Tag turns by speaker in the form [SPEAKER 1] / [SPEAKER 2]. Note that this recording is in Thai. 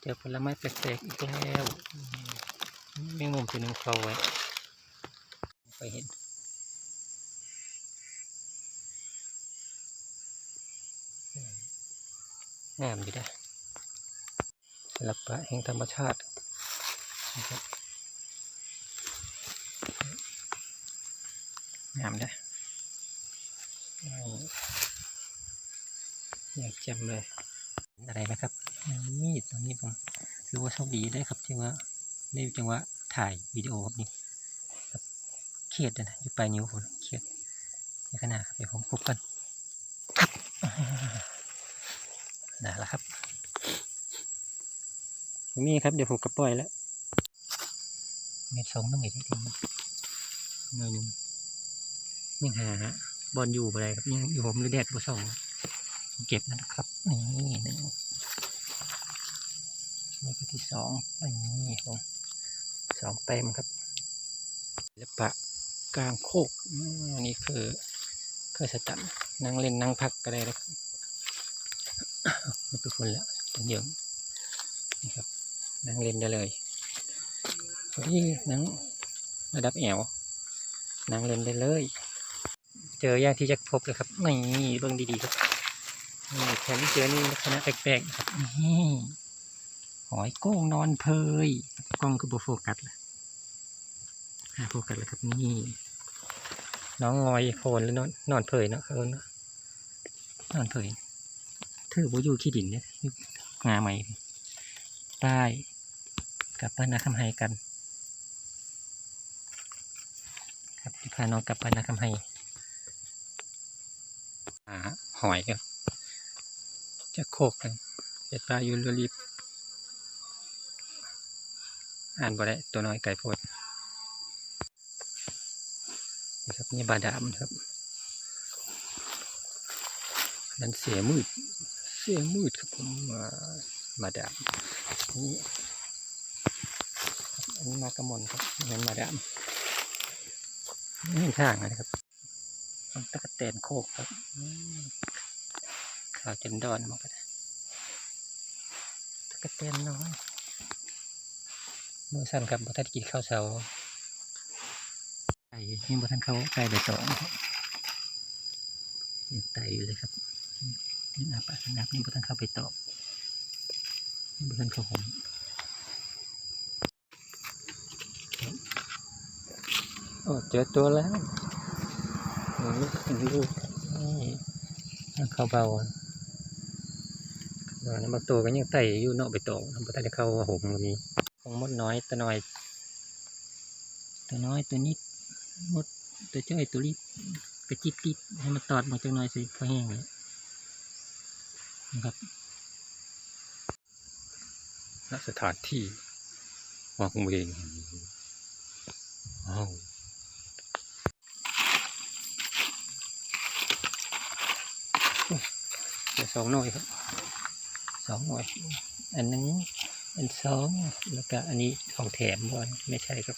[SPEAKER 1] จอผลไม้แปลกๆอีกแล้วแมงมุมตัวหนึ่งเขาไว้ไปเห็นงามดีนะศิลปะแห่งธรรมชาตินะครับงามนะอยากจำเลยอะไรไหมครับนี่ตรงนี้ผมถือว่าโชคดีได้ครับที่ว่าได้จังหวะถ่ายวิดีโอครับนี่ครับเครียดนะอยู่ปลายนิ้วผมเครียดในขณะเดี๋ยวผมคุบกันครับได้แล้วครับมีครับเดี๋ยวผมกระปล่อยแล้วเม็ดสองต้องเม็ดที่ทิ้งหน่อยหนึ่งยังหาบอลอยู่อะไรครับยังอยู่ผมเลยแดดบ่ส่องเก็บนะครับนี่หนึ่งนี่ก็ที่สองอันนี้ผมสองเต็มครับศิลปะกลางโคกนี่คือสตันนั่งเล่นนั่งพักก็ได้ครับไม่เป็นคนละตัวเดียวนี่ครับนั่งเล่นได้เลยที่นั่งระดับแอวนั่งเล่นได้เลยเจอย่างที่จะพบเลยครับนี่เบื้องดีๆครับนี่แถมเจอนี่ลักษณะแปลกๆครับนี่หอยโก้งนอนเพยกล้องคือโบโฟกัสเลยโฟกัสเลยครับนี่น้องงอยโคนแล้วนอนเพยเนาะนอนเพยถือว่าอยู่ขี้ดินเนี่ยงาใหม่ใต้กับบ้านนาคำไฮกันครับที่พาน้องกลับบ้านนาคำไฮหอยครับจะโคกกันเห็ดปลายูโรลีฟอ่านบ่ได้ตัวน้อยไก่โพดนี่ครับนี่บาดามครับนั่นเสียมืดครับผมบาดามนี่อันนี้มากระมอนครับนั่นบาดามนี่ข้างนะครับตะกะแตนโคกครับข่าวจันดอนมาก็ได้ตะกะแตนน้อยมือสั่นครับบัทันกินข้าวเช้าไก่ยังบัทันเขาไก่ใบตองยังไตอยู่เลยครับนี่อาปากนับนี่บัทันเข้าไปตอกนี่บัทันเข้าผมโอ้เจอตัวแล้วลูกนี่เข้าเบาบางตัวก็ยังไต่อยู่นอกไปตองบัทันเข้าหงมีของมดน้อยตัวน้อยตัวนิดมดตัวจ้อยตัวรีบกระจิบติดให้มันตอดมาจังน้อยสิพอแห้งเลยนะครับณสถานที่วางเวงเดี๋ยวสองหน่วยครับสองหน่วยอันนึงอันสองแล้วก็อันนี้ของแถมบอลไม่ใช่ครับ